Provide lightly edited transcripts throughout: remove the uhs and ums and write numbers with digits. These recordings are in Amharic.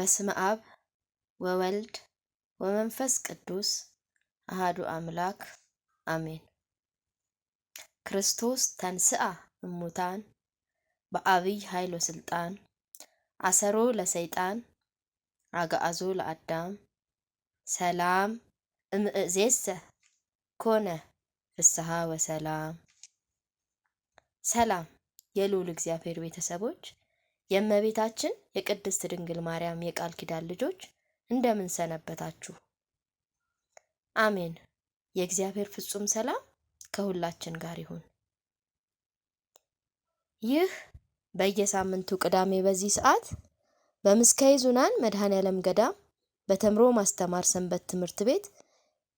በስመ አብ ወወልድ ወመንፈስ ቅዱስ አሃዱ አምላክ አሜን። ክርስቶስ ተንሥአ እሙታን በአብይ ኃይል ወስልጣን አሰሮ ለሰይጣን አግዓዞ ለአዳም ሰላም እምይእዜሰ ኮነ ፍስሐ ወሰላም። ሰላም የልዑል እግዚአብሔር ቤተሰቦች፣ የእመቤታችን የቅድስት ድንግል ማርያም የቃል ኪዳን ልጆች እንደምን ሰነበታችሁ? አሜን። የእግዚአብሔር ፍጹም ሰላም ከሁላችን ጋር ይሁን። ይህ በየሳምንቱ ቅዳሜ በዚህ ሰዓት በምስካየ ኅዙናን መድኃኔዓለም ገዳም በተምሮ ማስተማር ሰንበት ትምህርት ቤት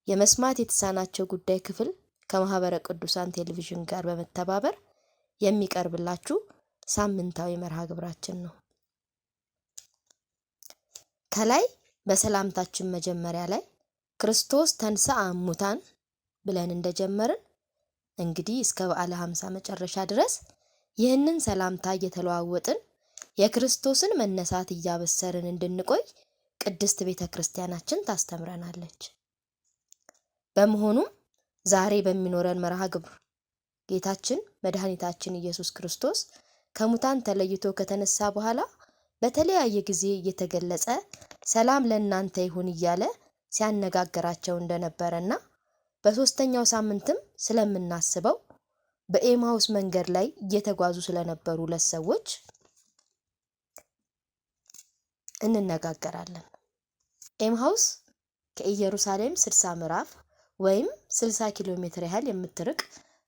የመስማት የተሳናቸው ጉዳይ ክፍል ከማህበረ ቅዱሳን ቴሌቪዥን ጋር በመተባበር የሚቀርብላችሁ ሳምንታዊ መርሃ ግብራችን ነው። ከላይ በሰላምታችን መጀመሪያ ላይ ክርስቶስ ተንሥአ እሙታን ብለን እንደጀመርን እንግዲህ እስከ በዓለ ሀምሳ መጨረሻ ድረስ ይህንን ሰላምታ እየተለዋወጥን የክርስቶስን መነሳት እያበሰርን እንድንቆይ ቅድስት ቤተ ክርስቲያናችን ታስተምረናለች። በመሆኑም ዛሬ በሚኖረን መርሃ ግብር ጌታችን መድኃኒታችን ኢየሱስ ክርስቶስ ከሙታን ተለይቶ ከተነሳ በኋላ በተለያየ ጊዜ እየተገለጸ ሰላም ለእናንተ ይሁን እያለ ሲያነጋግራቸው እንደነበረና በሶስተኛው ሳምንትም ስለምናስበው በኤማሁስ መንገድ ላይ እየተጓዙ ስለነበሩ ሁለት ሰዎች እንነጋገራለን። ኤማሁስ ከኢየሩሳሌም 60 ምዕራፍ ወይም 60 ኪሎ ሜትር ያህል የምትርቅ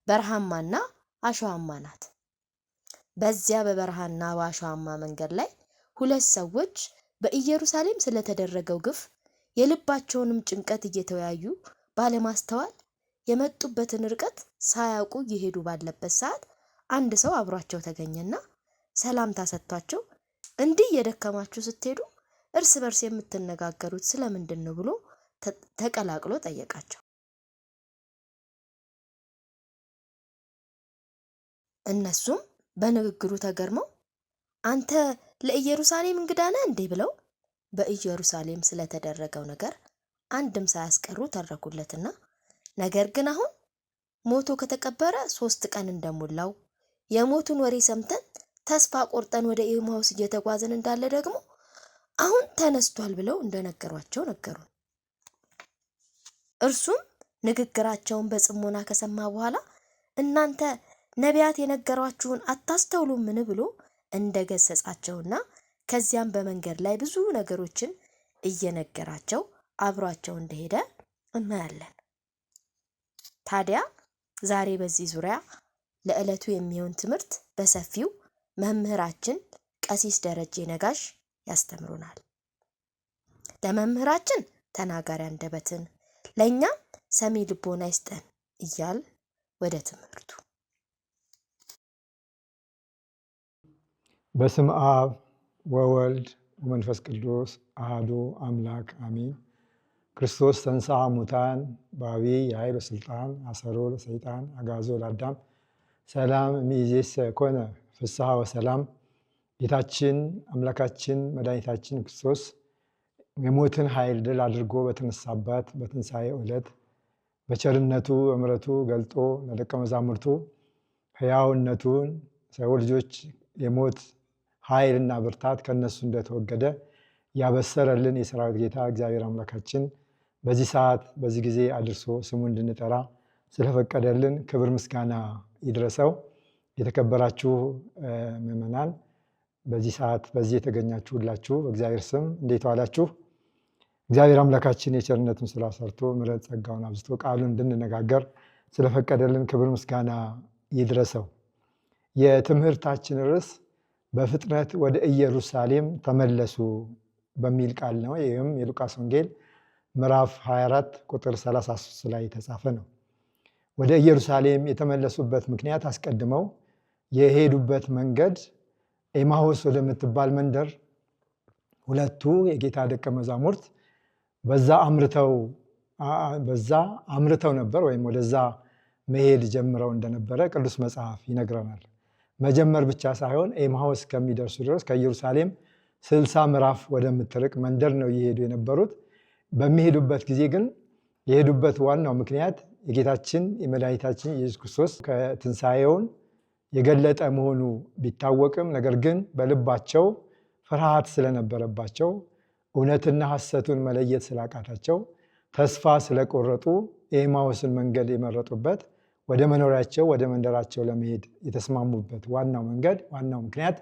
በረሃማና አሸዋማ ናት። በዚያ በበረሃና በአሸዋማ መንገድ ላይ ሁለት ሰዎች በኢየሩሳሌም ስለተደረገው ግፍ የልባቸውንም ጭንቀት እየተወያዩ ባለማስተዋል የመጡበትን ርቀት ሳያውቁ እየሄዱ ባለበት ሰዓት አንድ ሰው አብሯቸው ተገኘና ሰላምታ ሰጥቷቸው እንዲህ እየደከማችሁ ስትሄዱ እርስ በርስ የምትነጋገሩት ስለምንድን ነው ብሎ ተቀላቅሎ ጠየቃቸው። እነሱም በንግግሩ ተገርመው አንተ ለኢየሩሳሌም እንግዳ ነህ እንዴ ብለው በኢየሩሳሌም ስለተደረገው ነገር አንድም ሳያስቀሩ ተረኩለትና ነገር ግን አሁን ሞቶ ከተቀበረ 3 ቀን እንደሞላው የሞቱን ወሬ ሰምተን ተስፋ ቆርጠን ወደ ኤማሁስ እየተጓዝን እንዳለ ደግሞ አሁን ተነስቷል ብለው እንደነገሯቸው ነገሩን። እርሱም ንግግራቸውን በጽሞና ከሰማ በኋላ እናንተ ነቢያት የነገሯችሁን አታስተውሉምን ብሎ እንደገሰጻቸውና ከዚያም በመንገድ ላይ ብዙ ነገሮችን እየነገራቸው አብሯቸው እንደሄደ እናያለን። ታዲያ ዛሬ በዚህ ዙሪያ ለዕለቱ የሚሆን ትምህርት በሰፊው መምህራችን ቀሲስ ደረጀ ነጋሽ ያስተምሩናል። ለመምህራችን ተናጋሪ አንደበትን ለእኛም ሰሚ ልቦና ይስጠን እያል ወደ ትምህርቱ። በስመ አብ ወወልድ ወመንፈስ ቅዱስ አሐዱ አምላክ አሜን። ክርስቶስ ተንሥአ እሙታን በአብይ ኃይል ወስልጣን አሰሮ ለሰይጣን አግዓዞ ለአዳም ሰላም እምይእዜሰ ኮነ ፍስሐ ወሰላም። ጌታችን አምላካችን መድኃኒታችን ክርስቶስ የሞትን ኃይል ድል አድርጎ በተነሳባት በትንሣኤው ዕለት በቸርነቱ በምሕረቱ ገልጦ ለደቀ መዛሙርቱ ሕያውነቱን ሰው ልጆች የሞት ኃይልና ብርታት ከነሱ እንደተወገደ ያበሰረልን የሰራዊት ጌታ እግዚአብሔር አምላካችን በዚህ ሰዓት በዚህ ጊዜ አድርሶ ስሙ እንድንጠራ ስለፈቀደልን ክብር ምስጋና ይድረሰው። የተከበራችሁ ምዕመናን፣ በዚህ ሰዓት በዚህ የተገኛችሁ ሁላችሁ በእግዚአብሔር ስም እንዴት ዋላችሁ? እግዚአብሔር አምላካችን የቸርነቱን ስራ ሰርቶ ምሕረት ጸጋውን አብዝቶ ቃሉን እንድንነጋገር ስለፈቀደልን ክብር ምስጋና ይድረሰው። የትምህርታችን ርዕስ በፍጥነት ወደ ኢየሩሳሌም ተመለሱ በሚል ቃል ነው። ይህም የሉቃስ ወንጌል ምዕራፍ 24 ቁጥር 33 ላይ የተጻፈ ነው። ወደ ኢየሩሳሌም የተመለሱበት ምክንያት አስቀድመው የሄዱበት መንገድ ኤማሁስ ወደምትባል መንደር ሁለቱ የጌታ ደቀ መዛሙርት በዛ አምርተው ነበር ወይም ወደዛ መሄድ ጀምረው እንደነበረ ቅዱስ መጽሐፍ ይነግረናል። መጀመር ብቻ ሳይሆን ኤማሁስ ከሚደርሱ ድረስ ከኢየሩሳሌም 60 ምዕራፍ ወደምትርቅ መንደር ነው እየሄዱ የነበሩት። በሚሄዱበት ጊዜ ግን የሄዱበት ዋናው ምክንያት የጌታችን የመድኃኒታችን ኢየሱስ ክርስቶስ ከትንሣኤውን የገለጠ መሆኑ ቢታወቅም ነገር ግን በልባቸው ፍርሃት ስለነበረባቸው እውነትና ሐሰቱን መለየት ስላቃታቸው ተስፋ ስለቆረጡ የኤማሁስን መንገድ የመረጡበት ወደ መኖሪያቸው ወደ መንደራቸው ለመሄድ የተስማሙበት ዋናው ምክንያት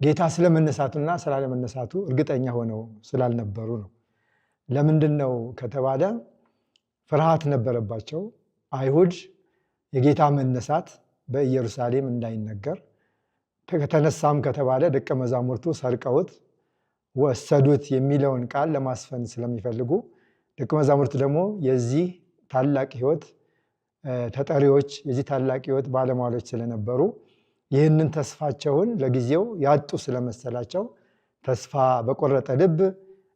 ጌታ ስለመነሳቱና ስላለመነሳቱ እርግጠኛ ሆነው ስላልነበሩ ነው። ለምንድን ነው ከተባለ ፍርሃት ነበረባቸው። አይሁድ የጌታ መነሳት በኢየሩሳሌም እንዳይነገር ከተነሳም ከተባለ ደቀ መዛሙርቱ ሰርቀውት ወሰዱት የሚለውን ቃል ለማስፈን ስለሚፈልጉ ደቀ መዛሙርቱ ደግሞ የዚህ ታላቅ ሕይወት ተጠሪዎች የዚህ ታላቅ ሕይወት ባለሟሎች ስለነበሩ ይህንን ተስፋቸውን ለጊዜው ያጡ ስለመሰላቸው ተስፋ በቆረጠ ልብ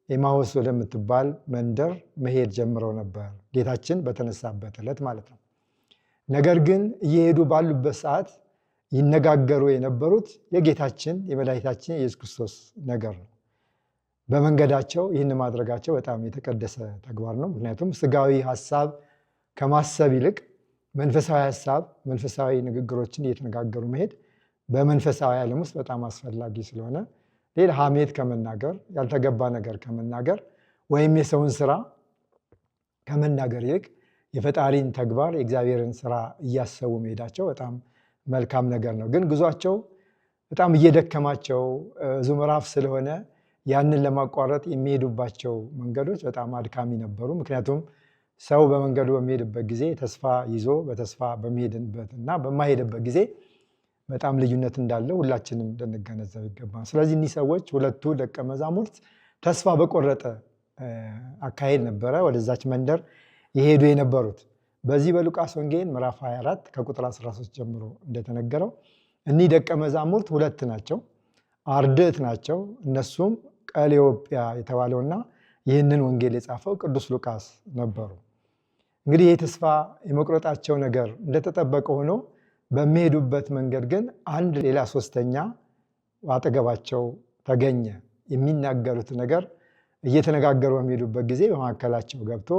ኤማሁስ ወደምትባል መንደር መሄድ ጀምረው ነበር፣ ጌታችን በተነሳበት ዕለት ማለት ነው። ነገር ግን እየሄዱ ባሉበት ሰዓት ይነጋገሩ የነበሩት የጌታችን የመድኃኒታችን የኢየሱስ ክርስቶስ ነገር ነው። በመንገዳቸው ይህን ማድረጋቸው በጣም የተቀደሰ ተግባር ነው። ምክንያቱም ስጋዊ ሐሳብ ከማሰብ ይልቅ መንፈሳዊ ሐሳብ፣ መንፈሳዊ ንግግሮችን እየተነጋገሩ መሄድ በመንፈሳዊ ዓለም ውስጥ በጣም አስፈላጊ ስለሆነ ሌላ ሐሜት ከመናገር ያልተገባ ነገር ከመናገር ወይም የሰውን ስራ ከመናገር ይልቅ የፈጣሪን ተግባር የእግዚአብሔርን ስራ እያሰቡ መሄዳቸው በጣም መልካም ነገር ነው። ግን ጉዟቸው በጣም እየደከማቸው ብዙ ምዕራፍ ስለሆነ ያንን ለማቋረጥ የሚሄዱባቸው መንገዶች በጣም አድካሚ ነበሩ። ምክንያቱም ሰው በመንገዱ በሚሄድበት ጊዜ ተስፋ ይዞ በተስፋ በሚሄድበት እና በማይሄድበት ጊዜ በጣም ልዩነት እንዳለው ሁላችንም ልንገነዘብ ይገባል። ስለዚህ እኒህ ሰዎች ሁለቱ ደቀ መዛሙርት ተስፋ በቆረጠ አካሄድ ነበረ ወደዛች መንደር የሄዱ የነበሩት። በዚህ በሉቃስ ወንጌል ምዕራፍ 24 ከቁጥር 13 ጀምሮ እንደተነገረው እኒህ ደቀ መዛሙርት ሁለት ናቸው፣ አርድእት ናቸው። እነሱም ቀሌዮጵያ የተባለውና ይህንን ወንጌል የጻፈው ቅዱስ ሉቃስ ነበሩ። እንግዲህ ይህ ተስፋ የመቁረጣቸው ነገር እንደተጠበቀ ሆኖ በሚሄዱበት መንገድ ግን አንድ ሌላ ሶስተኛ አጠገባቸው ተገኘ። የሚናገሩት ነገር እየተነጋገሩ በሚሄዱበት ጊዜ በመካከላቸው ገብቶ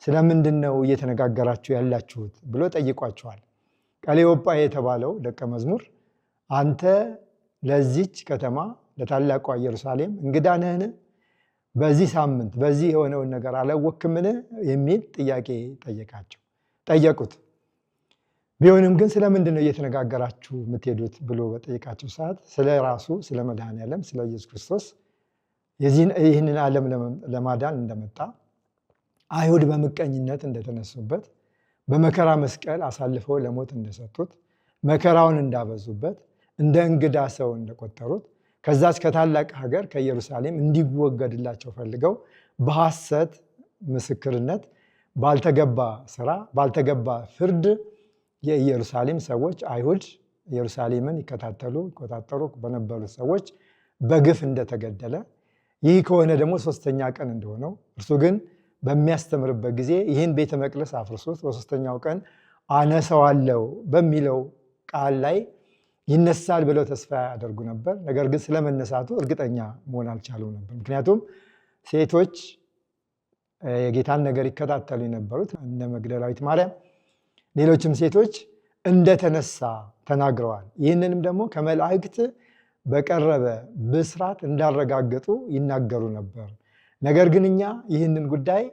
ስለምንድን ነው እየተነጋገራችሁ ያላችሁት ብሎ ጠይቋቸዋል። ቀሌዮጳ የተባለው ደቀ መዝሙር አንተ ለዚች ከተማ ለታላቋ ኢየሩሳሌም እንግዳ ነህን? በዚህ ሳምንት በዚህ የሆነውን ነገር አላወክምን? የሚል ጥያቄ ጠየቁት። ቢሆንም ግን ስለምንድን ነው እየተነጋገራችሁ የምትሄዱት ብሎ በጠየቃቸው ሰዓት ስለ ራሱ ስለ መድኃኔዓለም ስለ ኢየሱስ ክርስቶስ ይህንን ዓለም ለማዳን እንደመጣ፣ አይሁድ በምቀኝነት እንደተነሱበት፣ በመከራ መስቀል አሳልፈው ለሞት እንደሰጡት፣ መከራውን እንዳበዙበት፣ እንደ እንግዳ ሰው እንደቆጠሩት፣ ከዛች ከታላቅ ሀገር ከኢየሩሳሌም እንዲወገድላቸው ፈልገው በሐሰት ምስክርነት ባልተገባ ስራ ባልተገባ ፍርድ የኢየሩሳሌም ሰዎች አይሁድ ኢየሩሳሌምን ይቆጣጠሩ በነበሩት ሰዎች በግፍ እንደተገደለ፣ ይህ ከሆነ ደግሞ 3ኛ ቀን እንደሆነው፣ እርሱ ግን በሚያስተምርበት ጊዜ ይህን ቤተ መቅደስ አፍርሶት በ3ኛው ቀን አነሳዋለሁ በሚለው ቃል ላይ ይነሳል ብለው ተስፋ ያደርጉ ነበር። ነገር ግን ስለመነሳቱ እርግጠኛ መሆን አልቻሉ ነበር። ምክንያቱም ሴቶች የጌታን ነገር ይከታተሉ የነበሩት እነ መግደላዊት ማርያም፣ ሌሎችም ሴቶች እንደተነሳ ተናግረዋል። ይህንንም ደግሞ ከመላእክት በቀረበ ብስራት እንዳረጋገጡ ይናገሩ ነበር። ነገር ግን እኛ ይህንን ጉዳይ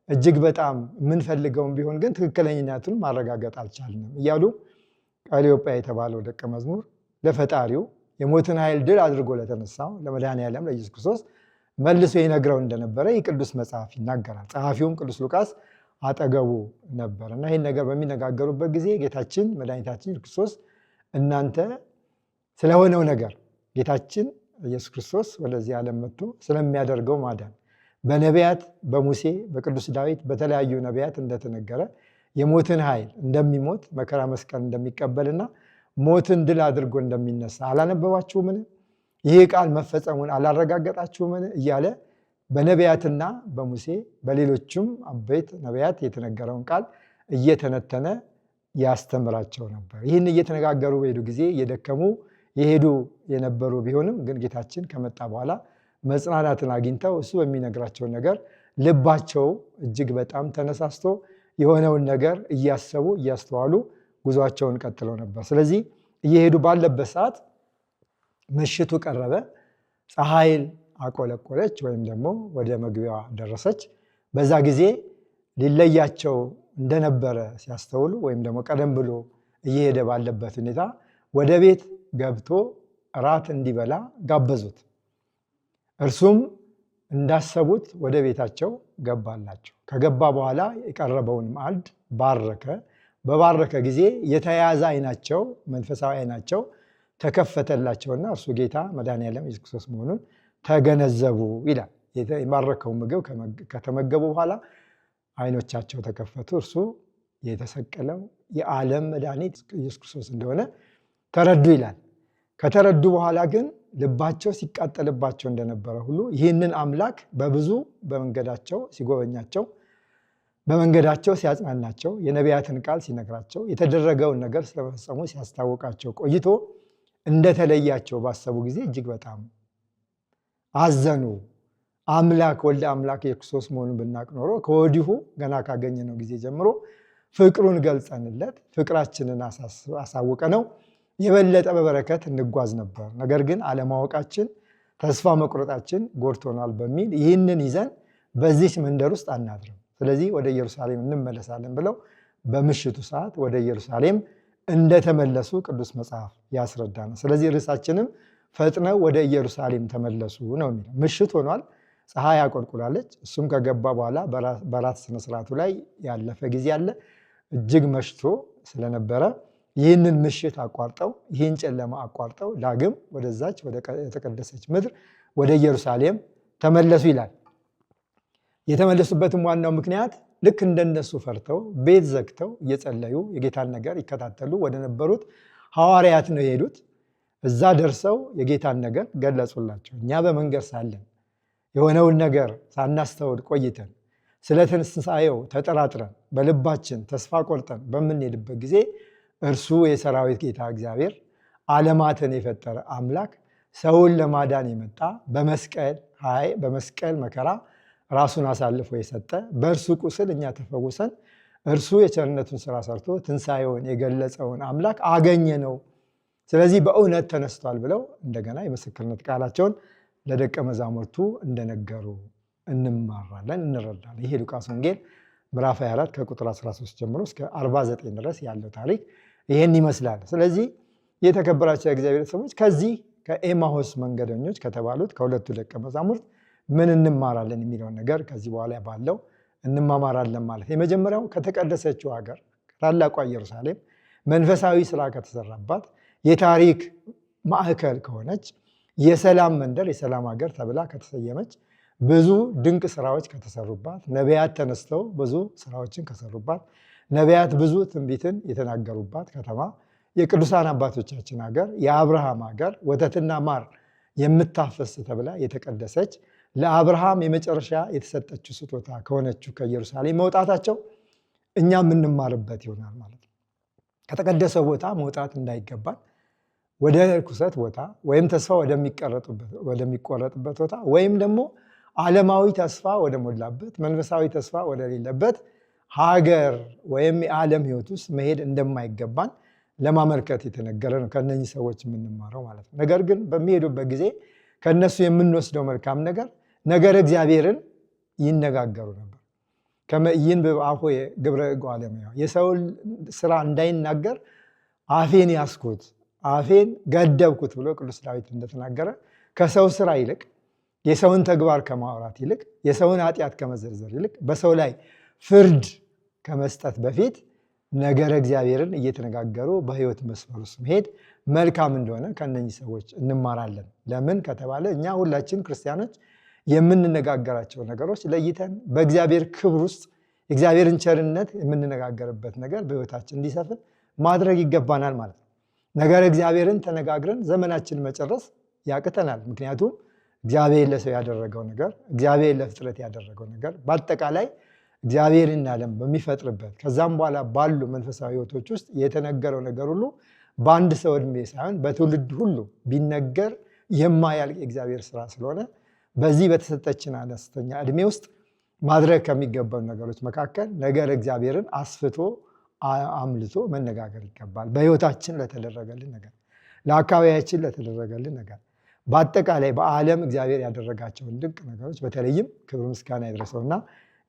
እጅግ በጣም የምንፈልገውን ቢሆን ግን ትክክለኛነቱን ማረጋገጥ አልቻልንም እያሉ ቀሌዮጳ የተባለው ደቀ መዝሙር ለፈጣሪው የሞትን ኃይል ድል አድርጎ ለተነሳው ለመድኃኔዓለም ለኢየሱስ ክርስቶስ መልሶ ይነግረው እንደነበረ የቅዱስ መጽሐፍ ይናገራል። ጸሐፊውም ቅዱስ ሉቃስ አጠገቡ ነበር እና ይህን ነገር በሚነጋገሩበት ጊዜ ጌታችን መድኃኒታችን ክርስቶስ እናንተ ስለሆነው ነገር ጌታችን ኢየሱስ ክርስቶስ ወደዚህ ዓለም መጥቶ ስለሚያደርገው ማዳን በነቢያት በሙሴ በቅዱስ ዳዊት በተለያዩ ነቢያት እንደተነገረ የሞትን ኃይል እንደሚሞት መከራ መስቀል እንደሚቀበልና ሞትን ድል አድርጎ እንደሚነሳ አላነበባችሁምን? ይህ ቃል መፈጸሙን አላረጋገጣችሁምን? እያለ በነቢያትና በሙሴ በሌሎችም አበይት ነቢያት የተነገረውን ቃል እየተነተነ ያስተምራቸው ነበር። ይህን እየተነጋገሩ በሄዱ ጊዜ እየደከሙ የሄዱ የነበሩ ቢሆንም ግን ጌታችን ከመጣ በኋላ መጽናናትን አግኝተው እሱ በሚነግራቸው ነገር ልባቸው እጅግ በጣም ተነሳስቶ የሆነውን ነገር እያሰቡ እያስተዋሉ ጉዟቸውን ቀጥለው ነበር። ስለዚህ እየሄዱ ባለበት ሰዓት ምሽቱ ቀረበ። ፀሐይን አቆለቆለች ወይም ደግሞ ወደ መግቢያዋ ደረሰች። በዛ ጊዜ ሊለያቸው እንደነበረ ሲያስተውሉ ወይም ደግሞ ቀደም ብሎ እየሄደ ባለበት ሁኔታ ወደ ቤት ገብቶ እራት እንዲበላ ጋበዙት። እርሱም እንዳሰቡት ወደ ቤታቸው ገባላቸው። ከገባ በኋላ የቀረበውን ማዕድ ባረከ። በባረከ ጊዜ የተያያዘ ዓይናቸው መንፈሳዊ ዓይናቸው ተከፈተላቸውና እርሱ ጌታ መድኃኔዓለም ኢየሱስ ክርስቶስ መሆኑን ተገነዘቡ ይላል። የባረከው ምግብ ከተመገቡ በኋላ ዓይኖቻቸው ተከፈቱ። እርሱ የተሰቀለው የዓለም መድኃኒት ኢየሱስ ክርስቶስ እንደሆነ ተረዱ ይላል። ከተረዱ በኋላ ግን ልባቸው ሲቃጠልባቸው እንደነበረ ሁሉ ይህንን አምላክ በብዙ በመንገዳቸው ሲጎበኛቸው፣ በመንገዳቸው ሲያጽናናቸው፣ የነቢያትን ቃል ሲነግራቸው፣ የተደረገውን ነገር ስለመፈጸሙ ሲያስታውቃቸው ቆይቶ እንደተለያቸው ባሰቡ ጊዜ እጅግ በጣም አዘኑ። አምላክ ወልደ አምላክ የክርስቶስ መሆኑን ብናቅ ኖሮ ከወዲሁ ገና ካገኘነው ጊዜ ጀምሮ ፍቅሩን ገልጸንለት ፍቅራችንን አሳውቀ ነው የበለጠ በበረከት እንጓዝ ነበር። ነገር ግን አለማወቃችን፣ ተስፋ መቁረጣችን ጎድቶናል በሚል ይህንን ይዘን በዚች መንደር ውስጥ አናድርም፣ ስለዚህ ወደ ኢየሩሳሌም እንመለሳለን ብለው በምሽቱ ሰዓት ወደ ኢየሩሳሌም እንደተመለሱ ቅዱስ መጽሐፍ ያስረዳናል። ስለዚህ ርዕሳችንም ፈጥነው ወደ ኢየሩሳሌም ተመለሱ ነው የሚለው። ምሽት ሆኗል፣ ፀሐይ አቆልቁላለች። እሱም ከገባ በኋላ በራት ስነስርዓቱ ላይ ያለፈ ጊዜ አለ። እጅግ መሽቶ ስለነበረ ይህንን ምሽት አቋርጠው ይህን ጨለማ አቋርጠው ዳግም ወደዛች ወደ የተቀደሰች ምድር ወደ ኢየሩሳሌም ተመለሱ ይላል። የተመለሱበትም ዋናው ምክንያት ልክ እንደነሱ ፈርተው ቤት ዘግተው እየጸለዩ የጌታን ነገር ይከታተሉ ወደ ነበሩት ሐዋርያት ነው የሄዱት። እዛ ደርሰው የጌታን ነገር ገለጹላቸው። እኛ በመንገድ ሳለን የሆነውን ነገር ሳናስተውል ቆይተን ስለ ትንሣኤው ተጠራጥረን በልባችን ተስፋ ቆርጠን በምንሄድበት ጊዜ እርሱ የሰራዊት ጌታ እግዚአብሔር ዓለማትን የፈጠረ አምላክ ሰውን ለማዳን የመጣ በመስቀል መከራ ራሱን አሳልፎ የሰጠ በእርሱ ቁስል እኛ ተፈውሰን እርሱ የቸርነቱን ስራ ሰርቶ ትንሣኤውን የገለጸውን አምላክ አገኘ ነው። ስለዚህ በእውነት ተነስቷል ብለው እንደገና የምስክርነት ቃላቸውን ለደቀ መዛሙርቱ እንደነገሩ እንማራለን፣ እንረዳለን። ይሄ ሉቃስ ወንጌል ምዕራፍ 24 ከቁጥር 13 ጀምሮ እስከ 49 ድረስ ያለው ታሪክ ይሄን ይመስላል። ስለዚህ የተከበራቸው የእግዚአብሔር ሰዎች ከዚህ ከኤማሁስ መንገደኞች ከተባሉት ከሁለቱ ደቀ መዛሙርት ምን እንማራለን የሚለውን ነገር ከዚህ በኋላ ባለው እንማማራለን ማለት። የመጀመሪያው ከተቀደሰችው ሀገር ከታላቋ ኢየሩሳሌም መንፈሳዊ ስራ ከተሰራባት የታሪክ ማዕከል ከሆነች የሰላም መንደር የሰላም ሀገር ተብላ ከተሰየመች ብዙ ድንቅ ስራዎች ከተሰሩባት ነቢያት ተነስተው ብዙ ስራዎችን ከሰሩባት ነቢያት ብዙ ትንቢትን የተናገሩባት ከተማ የቅዱሳን አባቶቻችን ሀገር የአብርሃም ሀገር ወተትና ማር የምታፈስ ተብላ የተቀደሰች ለአብርሃም የመጨረሻ የተሰጠችው ስጦታ ከሆነችው ከኢየሩሳሌም መውጣታቸው እኛ የምንማርበት ይሆናል ማለት ነው። ከተቀደሰው ቦታ መውጣት እንዳይገባን ወደ ርኩሰት ቦታ ወይም ተስፋ ወደሚቆረጥበት ቦታ ወይም ደግሞ ዓለማዊ ተስፋ ወደ ሞላበት መንፈሳዊ ተስፋ ወደሌለበት ሀገር ወይም የዓለም ሕይወት ውስጥ መሄድ እንደማይገባን ለማመልከት የተነገረ ነው ከነኚህ ሰዎች የምንማረው ማለት ነው። ነገር ግን በሚሄዱበት ጊዜ ከነሱ የምንወስደው መልካም ነገር እግዚአብሔርን ይነጋገሩ ነበር። ከመይንብብ አፎየ ግብረ እጓለ እመሕያው የሰውን ስራ እንዳይናገር አፌን ያስኩት አፌን ገደብኩት ብሎ ቅዱስ ዳዊት እንደተናገረ ከሰው ስራ ይልቅ የሰውን ተግባር ከማውራት ይልቅ የሰውን ኃጢአት ከመዘርዘር ይልቅ በሰው ላይ ፍርድ ከመስጠት በፊት ነገረ እግዚአብሔርን እየተነጋገሩ በህይወት መስመር ውስጥ መሄድ መልካም እንደሆነ ከነኚህ ሰዎች እንማራለን። ለምን ከተባለ እኛ ሁላችን ክርስቲያኖች የምንነጋገራቸው ነገሮች ለይተን በእግዚአብሔር ክብር ውስጥ የእግዚአብሔርን ቸርነት የምንነጋገርበት ነገር በህይወታችን እንዲሰፍን ማድረግ ይገባናል ማለት ነው። ነገረ እግዚአብሔርን ተነጋግረን ዘመናችን መጨረስ ያቅተናል። ምክንያቱም እግዚአብሔር ለሰው ያደረገው ነገር እግዚአብሔር ለፍጥረት ያደረገው ነገር በአጠቃላይ እግዚአብሔርን ዓለም በሚፈጥርበት ከዛም በኋላ ባሉ መንፈሳዊ ህይወቶች ውስጥ የተነገረው ነገር ሁሉ በአንድ ሰው ዕድሜ ሳይሆን በትውልድ ሁሉ ቢነገር የማያልቅ የእግዚአብሔር ስራ ስለሆነ በዚህ በተሰጠችን አነስተኛ ዕድሜ ውስጥ ማድረግ ከሚገባው ነገሮች መካከል ነገር እግዚአብሔርን አስፍቶ አምልቶ መነጋገር ይገባል። በሕይወታችን ለተደረገልን ነገር፣ ለአካባቢያችን ለተደረገልን ነገር፣ በአጠቃላይ በዓለም እግዚአብሔር ያደረጋቸውን ድንቅ ነገሮች በተለይም ክብር ምስጋና ይድረሰውና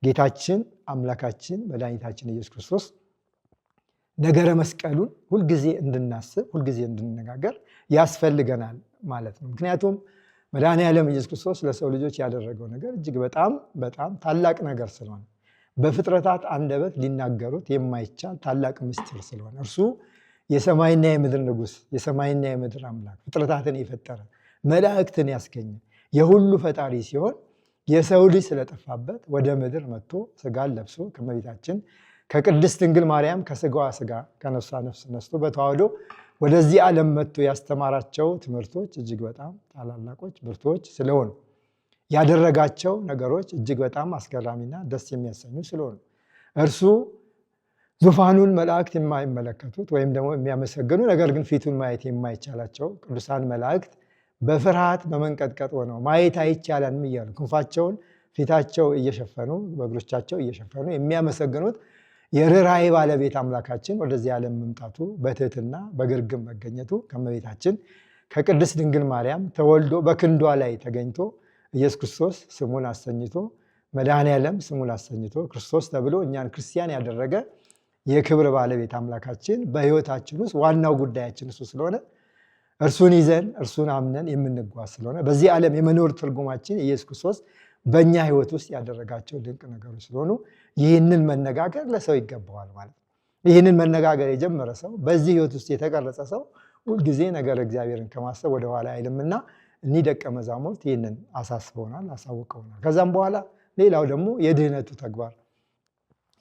ጌታችን አምላካችን መድኃኒታችን ኢየሱስ ክርስቶስ ነገረ መስቀሉን ሁልጊዜ እንድናስብ ሁልጊዜ እንድንነጋገር ያስፈልገናል ማለት ነው። ምክንያቱም መድኃኔዓለም ኢየሱስ ክርስቶስ ለሰው ልጆች ያደረገው ነገር እጅግ በጣም በጣም ታላቅ ነገር ስለሆነ በፍጥረታት አንደበት ሊናገሩት የማይቻል ታላቅ ምስጢር ስለሆነ እርሱ የሰማይና የምድር ንጉሥ፣ የሰማይና የምድር አምላክ፣ ፍጥረታትን የፈጠረ መላእክትን ያስገኘ የሁሉ ፈጣሪ ሲሆን የሰው ልጅ ስለጠፋበት ወደ ምድር መጥቶ ስጋን ለብሶ ከእመቤታችን ከቅድስት ድንግል ማርያም ከስጋዋ ስጋ ከነፍሷ ነፍስ ነስቶ በተዋህዶ ወደዚህ ዓለም መጥቶ ያስተማራቸው ትምህርቶች እጅግ በጣም ታላላቆች ብርቶች ስለሆኑ ያደረጋቸው ነገሮች እጅግ በጣም አስገራሚና ደስ የሚያሰኙ ስለሆኑ እርሱ ዙፋኑን መላእክት የማይመለከቱት ወይም ደግሞ የሚያመሰግኑ ነገር ግን ፊቱን ማየት የማይቻላቸው ቅዱሳን መላእክት በፍርሃት በመንቀጥቀጥ ሆነው ማየት አይቻለንም እያሉ ክንፋቸውን ፊታቸው እየሸፈኑ በእግሮቻቸው እየሸፈኑ የሚያመሰግኑት የርኅራኄ ባለቤት አምላካችን ወደዚህ ዓለም መምጣቱ በትህትና በግርግም መገኘቱ ከእመቤታችን ከቅድስት ድንግል ማርያም ተወልዶ በክንዷ ላይ ተገኝቶ ኢየሱስ ክርስቶስ ስሙን አሰኝቶ መድኃኔዓለም ስሙን አሰኝቶ ክርስቶስ ተብሎ እኛን ክርስቲያን ያደረገ የክብር ባለቤት አምላካችን በሕይወታችን ውስጥ ዋናው ጉዳያችን እሱ ስለሆነ እርሱን ይዘን እርሱን አምነን የምንጓዝ ስለሆነ በዚህ ዓለም የመኖር ትርጉማችን ኢየሱስ ክርስቶስ በእኛ ሕይወት ውስጥ ያደረጋቸው ድንቅ ነገሮች ስለሆኑ ይህንን መነጋገር ለሰው ይገባዋል ማለት ነው። ይህንን መነጋገር የጀመረ ሰው በዚህ ሕይወት ውስጥ የተቀረጸ ሰው ሁልጊዜ ነገር እግዚአብሔርን ከማሰብ ወደኋላ አይልምና እኒህ ደቀ መዛሙርት ይህንን አሳስበውናል፣ አሳውቀውናል። ከዛም በኋላ ሌላው ደግሞ የድህነቱ ተግባር፣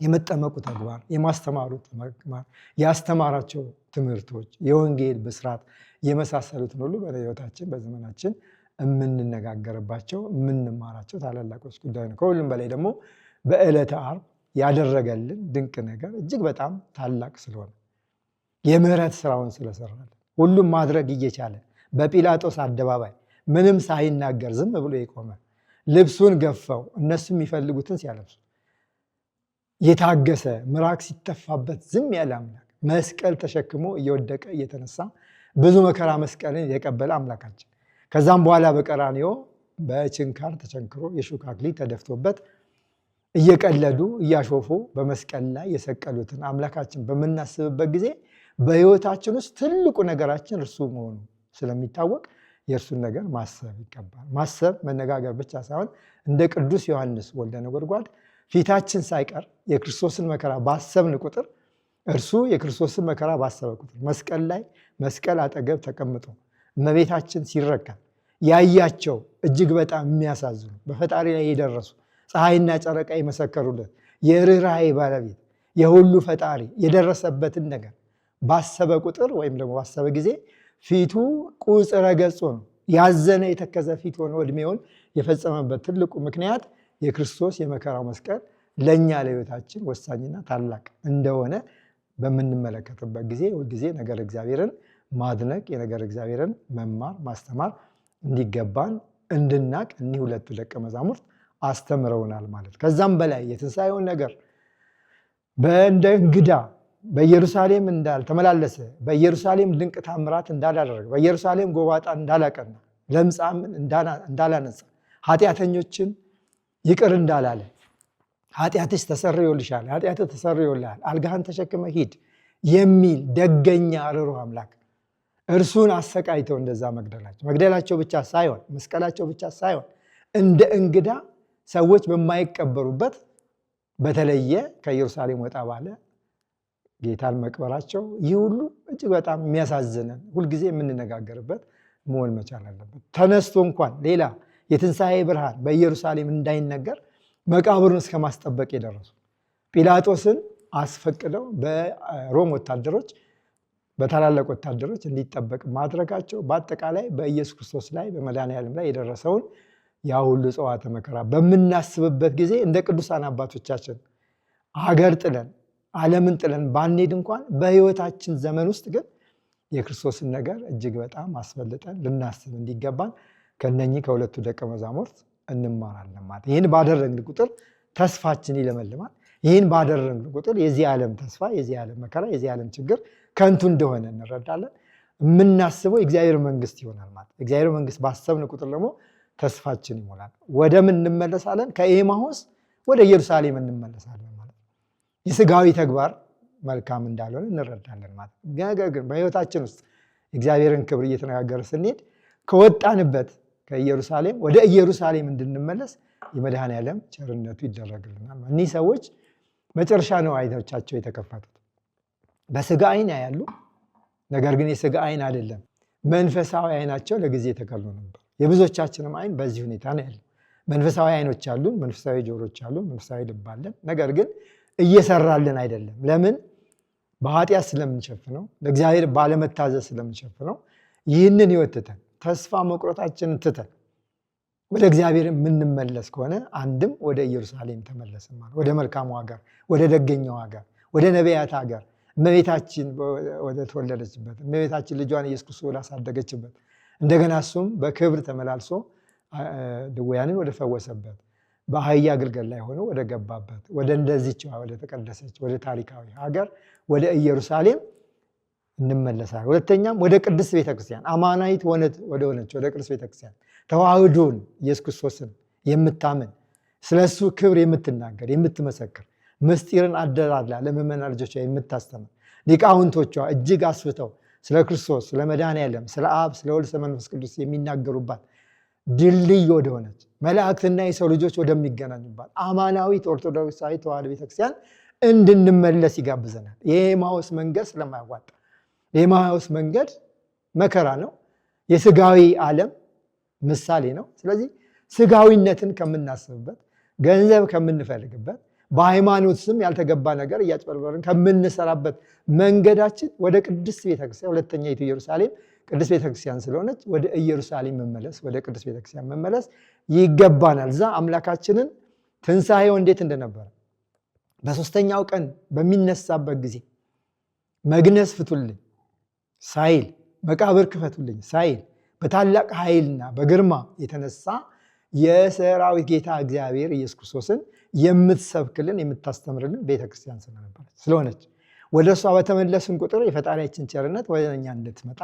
የመጠመቁ ተግባር፣ የማስተማሩ ተግባር፣ ያስተማራቸው ትምህርቶች፣ የወንጌል ብስራት የመሳሰሉትን ሁሉ በሕይወታችን በዘመናችን የምንነጋገርባቸው የምንማራቸው ታላላቆች ጉዳይ ነው። ከሁሉም በላይ ደግሞ በዕለተ ዓርብ ያደረገልን ድንቅ ነገር እጅግ በጣም ታላቅ ስለሆነ የምህረት ስራውን ስለሰራልን ሁሉም ማድረግ እየቻለ በጲላጦስ አደባባይ ምንም ሳይናገር ዝም ብሎ የቆመ ልብሱን ገፈው እነሱ የሚፈልጉትን ሲያለብሱ የታገሰ ምራቅ ሲተፋበት ዝም ያለ አምላክ መስቀል ተሸክሞ እየወደቀ እየተነሳ ብዙ መከራ መስቀልን የቀበለ አምላካችን ከዛም በኋላ በቀራንዮ በችንካር ተቸንክሮ የሾህ አክሊል ተደፍቶበት እየቀለዱ እያሾፉ በመስቀል ላይ የሰቀሉትን አምላካችን በምናስብበት ጊዜ በሕይወታችን ውስጥ ትልቁ ነገራችን እርሱ መሆኑ ስለሚታወቅ የእርሱን ነገር ማሰብ ይገባል። ማሰብ መነጋገር ብቻ ሳይሆን እንደ ቅዱስ ዮሐንስ ወልደ ነጎድጓድ ፊታችን ሳይቀር የክርስቶስን መከራ ባሰብን ቁጥር እርሱ የክርስቶስን መከራ ባሰበ ቁጥር መስቀል ላይ መስቀል አጠገብ ተቀምጦ እመቤታችን ሲረከብ ያያቸው እጅግ በጣም የሚያሳዝኑ በፈጣሪ ላይ የደረሱ ፀሐይና ጨረቃ የመሰከሩለት የርኅራኄ ባለቤት የሁሉ ፈጣሪ የደረሰበትን ነገር ባሰበ ቁጥር ወይም ደግሞ ባሰበ ጊዜ ፊቱ ቁጽረ ገጹ ነው ያዘነ የተከዘ ፊት ሆኖ ዕድሜውን የፈጸመበት ትልቁ ምክንያት የክርስቶስ የመከራው መስቀል ለእኛ ለሕይወታችን ወሳኝና ታላቅ እንደሆነ በምንመለከትበት ጊዜ ሁልጊዜ ነገር እግዚአብሔርን ማድነቅ የነገር እግዚአብሔርን መማር ማስተማር እንዲገባን እንድናቅ እኒህ ሁለቱ ደቀ መዛሙርት አስተምረውናል ማለት። ከዛም በላይ የትንሣኤውን ነገር በእንደ እንግዳ በኢየሩሳሌም እንዳልተመላለሰ በኢየሩሳሌም ድንቅ ታምራት እንዳላደረገ በኢየሩሳሌም ጎባጣ እንዳላቀና ለምጻምን እንዳላነጻ ኃጢአተኞችን ይቅር እንዳላለ ኃጢአትሽ ተሰርዮልሻል፣ ኃጢአትህ ተሰርዮልሃል፣ አልጋህን ተሸክመ ሂድ የሚል ደገኛ ርኅሩህ አምላክ እርሱን አሰቃይተው እንደዛ መግደላቸው ብቻ ሳይሆን መስቀላቸው ብቻ ሳይሆን እንደ እንግዳ ሰዎች በማይቀበሩበት በተለየ ከኢየሩሳሌም ወጣ ባለ ጌታን መቅበራቸው ይህ ሁሉ እጅግ በጣም የሚያሳዝነን ሁልጊዜ የምንነጋገርበት መሆን መቻል አለበት። ተነስቶ እንኳን ሌላ የትንሣኤ ብርሃን በኢየሩሳሌም እንዳይነገር መቃብሩን እስከ ማስጠበቅ የደረሱ ጲላጦስን አስፈቅደው በሮም ወታደሮች በታላላቅ ወታደሮች እንዲጠበቅ ማድረጋቸው በአጠቃላይ በኢየሱስ ክርስቶስ ላይ በመድኃኔዓለም ላይ የደረሰውን ያ ሁሉ ጽዋተ መከራ በምናስብበት ጊዜ እንደ ቅዱሳን አባቶቻችን ሀገር ጥለን ዓለምን ጥለን ባንሄድ እንኳን በሕይወታችን ዘመን ውስጥ ግን የክርስቶስን ነገር እጅግ በጣም አስፈልጠን ልናስብ እንዲገባን ከነኚህ ከሁለቱ ደቀ መዛሙርት እንማራለን ማለት። ይህን ባደረግን ቁጥር ተስፋችን ይለመልማል። ይህን ባደረግን ቁጥር የዚህ ዓለም ተስፋ፣ የዚህ ዓለም መከራ፣ የዚህ ዓለም ችግር ከንቱ እንደሆነ እንረዳለን። የምናስበው የእግዚአብሔር መንግስት ይሆናል ማለት። እግዚአብሔር መንግስት ባሰብን ቁጥር ደግሞ ተስፋችን ይሞላል። ወደ ምን እንመለሳለን? ከኤማሁስ ወደ ኢየሩሳሌም እንመለሳለን ማለት። የስጋዊ ተግባር መልካም እንዳልሆነ እንረዳለን ማለት። ነገር ግን በህይወታችን ውስጥ እግዚአብሔርን ክብር እየተነጋገረ ስንሄድ ከወጣንበት ከኢየሩሳሌም ወደ ኢየሩሳሌም እንድንመለስ የመድኃኔዓለም ቸርነቱ ይደረግልናል። እኒህ ሰዎች መጨረሻ ነው አይኖቻቸው የተከፈቱት። በስጋ አይን ያያሉ፣ ነገር ግን የስጋ አይን አይደለም፣ መንፈሳዊ አይናቸው ለጊዜ ተከልሎ ነበር። የብዙዎቻችንም አይን በዚህ ሁኔታ ነው ያለው። መንፈሳዊ አይኖች አሉን፣ መንፈሳዊ ጆሮች አሉን፣ መንፈሳዊ ልብ አለን። ነገር ግን እየሰራልን አይደለም። ለምን? በኃጢአት ስለምንሸፍነው፣ ለእግዚአብሔር ባለመታዘዝ ስለምንሸፍነው። ይህንን ህይወት ትተን ተስፋ መቁረጣችንን ትተን ወደ እግዚአብሔር የምንመለስ ከሆነ አንድም ወደ ኢየሩሳሌም ተመለስን ማለት፣ ወደ መልካሙ ሀገር፣ ወደ ደገኛው ሀገር፣ ወደ ነቢያት ሀገር፣ እመቤታችን ወደ ተወለደችበት፣ እመቤታችን ልጇን ኢየሱስ ክርስቶስ ወዳሳደገችበት፣ እንደገና እሱም በክብር ተመላልሶ ድውያንን ወደ ፈወሰበት፣ በአህያ ግልገል ላይ ሆኖ ወደ ገባበት፣ ወደ እንደዚች ወደ ተቀደሰች ወደ ታሪካዊ ሀገር ወደ ኢየሩሳሌም እንመለሳለን። ሁለተኛም ወደ ቅድስት ቤተክርስቲያን፣ አማናዊት ወደ ሆነች ወደ ቅድስት ቤተክርስቲያን፣ ተዋህዶን ኢየሱስ ክርስቶስን የምታምን ስለሱ ክብር የምትናገር የምትመሰክር፣ ምስጢርን አደላድላ ለምእመናን ልጆቿ የምታስተምር፣ ሊቃውንቶቿ እጅግ አስፍተው ስለ ክርስቶስ፣ ስለ መድኃኔዓለም፣ ስለ አብ፣ ስለ ወልድ፣ ስለ መንፈስ ቅዱስ የሚናገሩባት ድልድይ ወደሆነች መላእክትና የሰው ልጆች ወደሚገናኙባት አማናዊት ኦርቶዶክሳዊ ተዋህዶ ቤተክርስቲያን እንድንመለስ ይጋብዘናል። የኤማሁስ መንገድ ስለማያዋጣ፣ የኤማሁስ መንገድ መከራ ነው፣ የስጋዊ ዓለም ምሳሌ ነው። ስለዚህ ስጋዊነትን ከምናስብበት፣ ገንዘብ ከምንፈልግበት፣ በሃይማኖት ስም ያልተገባ ነገር እያጭበርበርን ከምንሰራበት መንገዳችን ወደ ቅድስት ቤተክርስቲያን፣ ሁለተኛይቱ ኢየሩሳሌም ቅድስት ቤተክርስቲያን ስለሆነች ወደ ኢየሩሳሌም መመለስ፣ ወደ ቅድስት ቤተክርስቲያን መመለስ ይገባናል። እዛ አምላካችንን ትንሣኤው እንዴት እንደነበረ በሶስተኛው ቀን በሚነሳበት ጊዜ መግነዝ ፍቱልኝ ሳይል፣ መቃብር ክፈቱልኝ ሳይል በታላቅ ኃይልና በግርማ የተነሳ የሰራዊት ጌታ እግዚአብሔር ኢየሱስ ክርስቶስን የምትሰብክልን የምታስተምርልን ቤተክርስቲያን ስለሆነች ወደ እሷ በተመለስን ቁጥር የፈጣሪያችን ቸርነት ወደ እኛ እንድትመጣ፣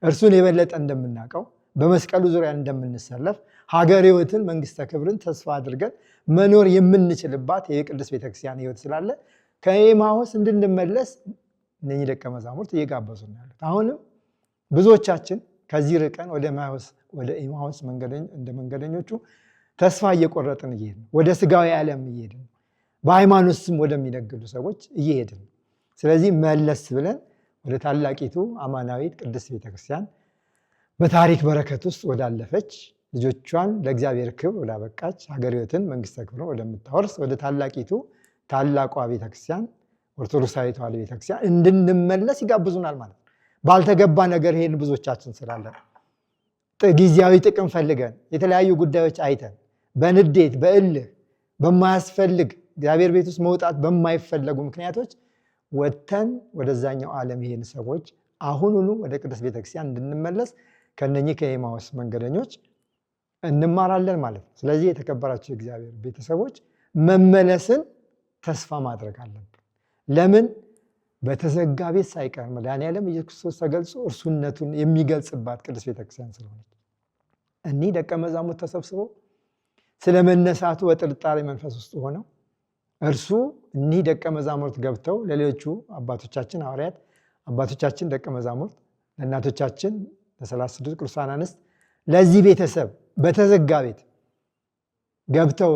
እርሱን የበለጠ እንደምናውቀው፣ በመስቀሉ ዙሪያ እንደምንሰለፍ፣ ሀገር ሕይወትን መንግስተ ክብርን ተስፋ አድርገን መኖር የምንችልባት የቅድስት ቤተክርስቲያን ሕይወት ስላለ ከኤማሁስ እንድንመለስ እነኚህ ደቀ መዛሙርት እየጋበዙ ነው ያሉት። አሁንም ብዙዎቻችን ከዚህ ርቀን ወደ ኤማሁስ እንደ መንገደኞቹ ተስፋ እየቆረጥን እየሄድን፣ ወደ ስጋዊ ዓለም እየሄድን፣ በሃይማኖት ስም ወደሚነግዱ ሰዎች እየሄድን። ስለዚህ መለስ ብለን ወደ ታላቂቱ አማናዊት ቅድስት ቤተክርስቲያን በታሪክ በረከት ውስጥ ወዳለፈች፣ ልጆቿን ለእግዚአብሔር ክብር ወዳበቃች፣ ሀገር ሕይወትን መንግስተ ክብርን ወደምታወርስ ወደ ታላቋ ቤተክርስቲያን ኦርቶዶክሳዊ ተዋሕዶ ቤተክርስቲያን እንድንመለስ ይጋብዙናል ማለት ነው። ባልተገባ ነገር ይሄን ብዙዎቻችን ስላለን ጊዜያዊ ጥቅም ፈልገን የተለያዩ ጉዳዮች አይተን በንዴት በእልህ በማያስፈልግ እግዚአብሔር ቤት ውስጥ መውጣት በማይፈለጉ ምክንያቶች ወጥተን ወደዛኛው ዓለም ይሄን ሰዎች አሁኑኑ ወደ ቅድስት ቤተክርስቲያን እንድንመለስ ከነኚህ ከኤማሁስ መንገደኞች እንማራለን ማለት ነው። ስለዚህ የተከበራችሁ የእግዚአብሔር ቤተሰቦች መመለስን ተስፋ ማድረግ አለብን። ለምን? በተዘጋ ቤት ሳይቀር መድኃኔዓለም ኢየሱስ ክርስቶስ ተገልጾ እርሱነቱን የሚገልጽባት ቅድስት ቤተክርስቲያን ስለሆነች እኒህ ደቀ መዛሙርት ተሰብስበው ስለ መነሳቱ በጥርጣሬ መንፈስ ውስጥ ሆነው እርሱ እኒህ ደቀ መዛሙርት ገብተው ለሌሎቹ አባቶቻችን ሐዋርያት፣ አባቶቻችን ደቀ መዛሙርት፣ ለእናቶቻችን ለ36 ቅዱሳን አንስት ለዚህ ቤተሰብ በተዘጋ ቤት ገብተው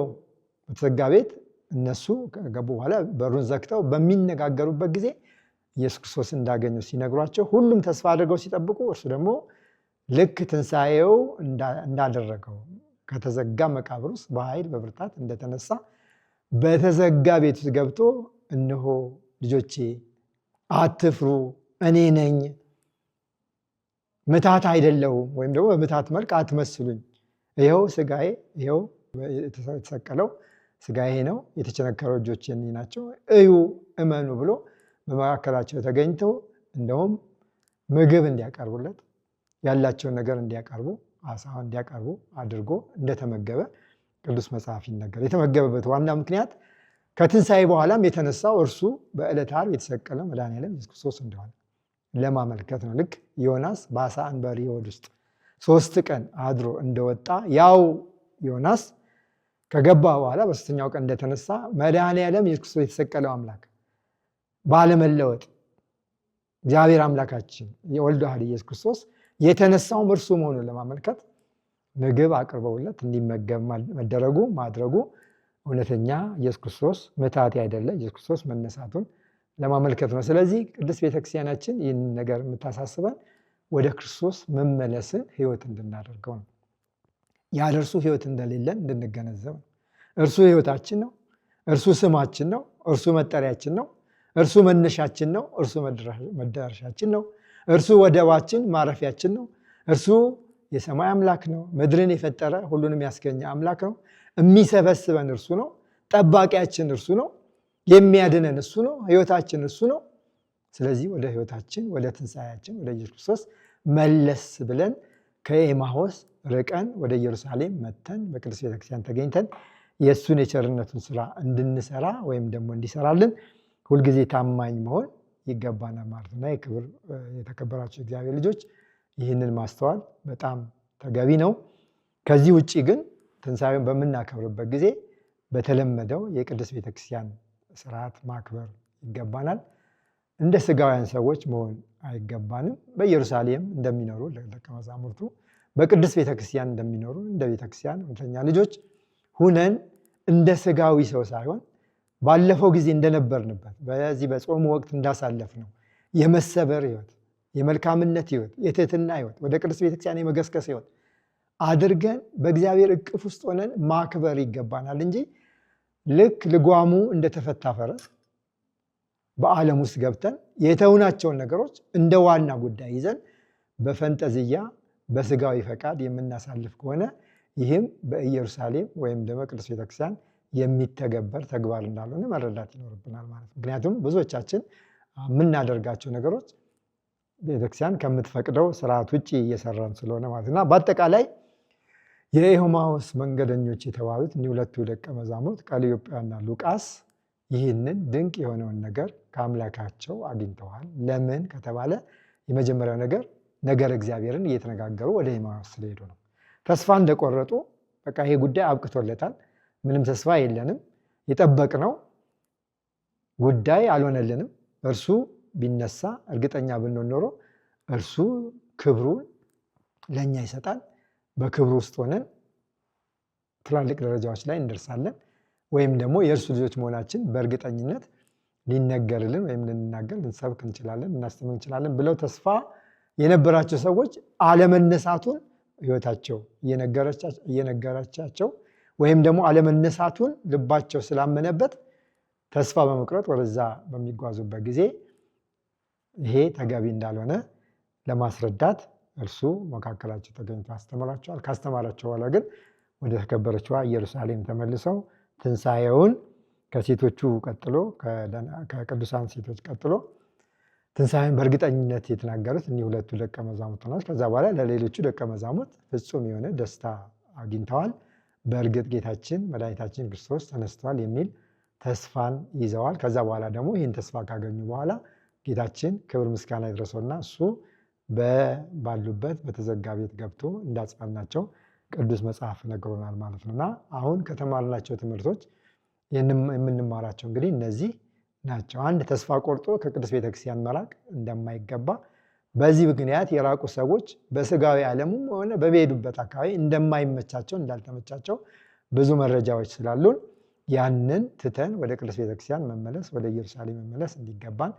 በተዘጋ ቤት እነሱ ከገቡ በኋላ በሩን ዘግተው በሚነጋገሩበት ጊዜ ኢየሱስ ክርስቶስ እንዳገኙ ሲነግሯቸው ሁሉም ተስፋ አድርገው ሲጠብቁ እርሱ ደግሞ ልክ ትንሣኤው እንዳደረገው ከተዘጋ መቃብር ውስጥ በኃይል በብርታት እንደተነሳ በተዘጋ ቤት ውስጥ ገብቶ እነሆ ልጆቼ አትፍሩ፣ እኔ ነኝ፣ ምታት አይደለሁም፣ ወይም ደግሞ በምታት መልክ አትመስሉኝ፣ ይኸው ስጋዬ፣ ይኸው የተሰቀለው ስጋዬ ነው፣ የተቸነከረው እጆቼ ናቸው፣ እዩ እመኑ ብሎ በመካከላቸው ተገኝቶ እንደውም ምግብ እንዲያቀርቡለት ያላቸውን ነገር እንዲያቀርቡ አሳውን እንዲያቀርቡ አድርጎ እንደተመገበ ቅዱስ መጽሐፍ ይናገራል። የተመገበበት ዋና ምክንያት ከትንሣኤ በኋላም የተነሳው እርሱ በዕለተ ዓርብ የተሰቀለው መድኃኔዓለም ኢየሱስ ክርስቶስ እንደሆነ ለማመልከት ነው። ልክ ዮናስ በአሳ አንበሪ ሆድ ውስጥ 3 ቀን አድሮ እንደወጣ ያው ዮናስ ከገባ በኋላ በሦስተኛው ቀን እንደተነሳ መድኃኔዓለም ኢየሱስ ክርስቶስ የተሰቀለው አምላክ ባለመለወጥ እግዚአብሔር አምላካችን የወልድ ዋሕድ ኢየሱስ ክርስቶስ የተነሳውም እርሱ መሆኑን ለማመልከት ምግብ አቅርበውለት እንዲመገብ መደረጉ ማድረጉ እውነተኛ ኢየሱስ ክርስቶስ ምትሃት አይደለ ኢየሱስ ክርስቶስ መነሳቱን ለማመልከት ነው። ስለዚህ ቅድስት ቤተክርስቲያናችን ይህን ነገር የምታሳስበን ወደ ክርስቶስ መመለስን ሕይወት እንድናደርገው ነው። ያለ እርሱ ሕይወት እንደሌለን እንድንገነዘብ ነው። እርሱ ሕይወታችን ነው። እርሱ ስማችን ነው። እርሱ መጠሪያችን ነው። እርሱ መነሻችን ነው። እርሱ መዳረሻችን ነው። እርሱ ወደባችን ማረፊያችን ነው። እርሱ የሰማይ አምላክ ነው። ምድርን የፈጠረ ሁሉንም ያስገኘ አምላክ ነው። የሚሰበስበን እርሱ ነው። ጠባቂያችን እርሱ ነው። የሚያድነን እሱ ነው። ሕይወታችን እሱ ነው። ስለዚህ ወደ ሕይወታችን ወደ ትንሣኤያችን ወደ ኢየሱስ ክርስቶስ መለስ ብለን ከኤማሆስ ርቀን ወደ ኢየሩሳሌም መተን በቅድስት ቤተክርስቲያን ተገኝተን የእሱን የቸርነቱን ስራ እንድንሰራ ወይም ደግሞ እንዲሰራልን ሁልጊዜ ታማኝ መሆን ይገባናል ማለት ነው። የክብር የተከበራቸው እግዚአብሔር ልጆች ይህንን ማስተዋል በጣም ተገቢ ነው። ከዚህ ውጭ ግን ትንሣኤውን በምናከብርበት ጊዜ በተለመደው የቅድስት ቤተክርስቲያን ስርዓት ማክበር ይገባናል። እንደ ስጋውያን ሰዎች መሆን አይገባንም። በኢየሩሳሌም እንደሚኖሩ ደቀ መዛሙርቱ በቅድስት ቤተክርስቲያን እንደሚኖሩ እንደ ቤተክርስቲያን እውነተኛ ልጆች ሁነን እንደ ስጋዊ ሰው ሳይሆን ባለፈው ጊዜ እንደነበርንበት በዚህ በጾሙ ወቅት እንዳሳለፍ ነው የመሰበር ህይወት፣ የመልካምነት ህይወት፣ የትህትና ህይወት፣ ወደ ቅድስት ቤተክርስቲያን የመገስገስ ህይወት አድርገን በእግዚአብሔር እቅፍ ውስጥ ሆነን ማክበር ይገባናል እንጂ ልክ ልጓሙ እንደተፈታ ፈረስ በዓለም ውስጥ ገብተን የተውናቸውን ነገሮች እንደ ዋና ጉዳይ ይዘን በፈንጠዝያ በስጋዊ ፈቃድ የምናሳልፍ ከሆነ ይህም በኢየሩሳሌም ወይም ደግሞ ቅድስት ቤተክርስቲያን የሚተገበር ተግባር እንዳልሆነ መረዳት ይኖርብናል ማለት ነው። ምክንያቱም ብዙዎቻችን የምናደርጋቸው ነገሮች ቤተክርስቲያን ከምትፈቅደው ስርዓት ውጭ እየሰራን ስለሆነ ማለት ነው። በአጠቃላይ የኤማሁስ መንገደኞች የተባሉት እኒህ ሁለቱ ደቀ መዛሙርት ቀለዮጳና ሉቃስ ይህንን ድንቅ የሆነውን ነገር ከአምላካቸው አግኝተዋል። ለምን ከተባለ የመጀመሪያው ነገር እግዚአብሔርን እየተነጋገሩ ወደ ኤማሁስ ስለሄዱ ነው። ተስፋ እንደቆረጡ በቃ ይሄ ጉዳይ አብቅቶለታል፣ ምንም ተስፋ የለንም፣ የጠበቅነው ጉዳይ አልሆነልንም፣ እርሱ ቢነሳ እርግጠኛ ብንሆን ኖሮ እርሱ ክብሩን ለእኛ ይሰጣል፣ በክብሩ ውስጥ ሆነን ትላልቅ ደረጃዎች ላይ እንደርሳለን፣ ወይም ደግሞ የእርሱ ልጆች መሆናችን በእርግጠኝነት ሊነገርልን ወይም ልንናገር ልንሰብክ እንችላለን፣ ልናስተምር እንችላለን ብለው ተስፋ የነበራቸው ሰዎች አለመነሳቱን ሕይወታቸው እየነገራቻቸው ወይም ደግሞ አለመነሳቱን ልባቸው ስላመነበት ተስፋ በመቁረጥ ወደዛ በሚጓዙበት ጊዜ ይሄ ተገቢ እንዳልሆነ ለማስረዳት እርሱ መካከላቸው ተገኝቶ አስተምራቸዋል። ካስተማራቸው በኋላ ግን ወደ ተከበረችዋ ኢየሩሳሌም ተመልሰው ትንሣኤውን ከሴቶቹ ቀጥሎ ከቅዱሳን ሴቶች ቀጥሎ ትንሣኤውን በእርግጠኝነት የተናገሩት እኒህ ሁለቱ ደቀ መዛሙርት ናቸው። ከዛ በኋላ ለሌሎቹ ደቀ መዛሙርት ፍጹም የሆነ ደስታ አግኝተዋል። በእርግጥ ጌታችን መድኃኒታችን ክርስቶስ ተነስቷል የሚል ተስፋን ይዘዋል። ከዛ በኋላ ደግሞ ይህን ተስፋ ካገኙ በኋላ ጌታችን ክብር ምስጋና ይድረሰውና እሱ ባሉበት በተዘጋ ቤት ገብቶ እንዳጽናናቸው ቅዱስ መጽሐፍ ነግሮናል ማለት ነው። እና አሁን ከተማርናቸው ትምህርቶች የምንማራቸው እንግዲህ እነዚህ ናቸው። አንድ ተስፋ ቆርጦ ከቅዱስ ቤተክርስቲያን መራቅ እንደማይገባ፣ በዚህ ምክንያት የራቁ ሰዎች በስጋዊ ዓለሙም ሆነ በሄዱበት አካባቢ እንደማይመቻቸው እንዳልተመቻቸው ብዙ መረጃዎች ስላሉን ያንን ትተን ወደ ቅዱስ ቤተክርስቲያን መመለስ ወደ ኢየሩሳሌም መመለስ እንዲገባን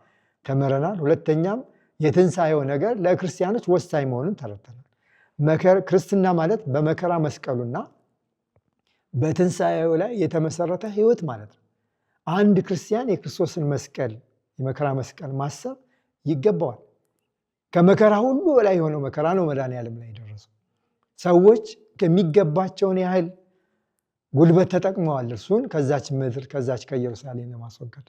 ተምረናል። ሁለተኛም የትንሣኤው ነገር ለክርስቲያኖች ወሳኝ መሆኑን ተረድተናል። ክርስትና ማለት በመከራ መስቀሉና በትንሣኤው ላይ የተመሰረተ ህይወት ማለት ነው። አንድ ክርስቲያን የክርስቶስን መስቀል የመከራ መስቀል ማሰብ ይገባዋል። ከመከራ ሁሉ በላይ የሆነው መከራ ነው መድኃኔዓለም ላይ የደረሰው። ሰዎች ከሚገባቸውን ያህል ጉልበት ተጠቅመዋል እርሱን ከዛች ምድር ከዛች ከኢየሩሳሌም ለማስወገድ።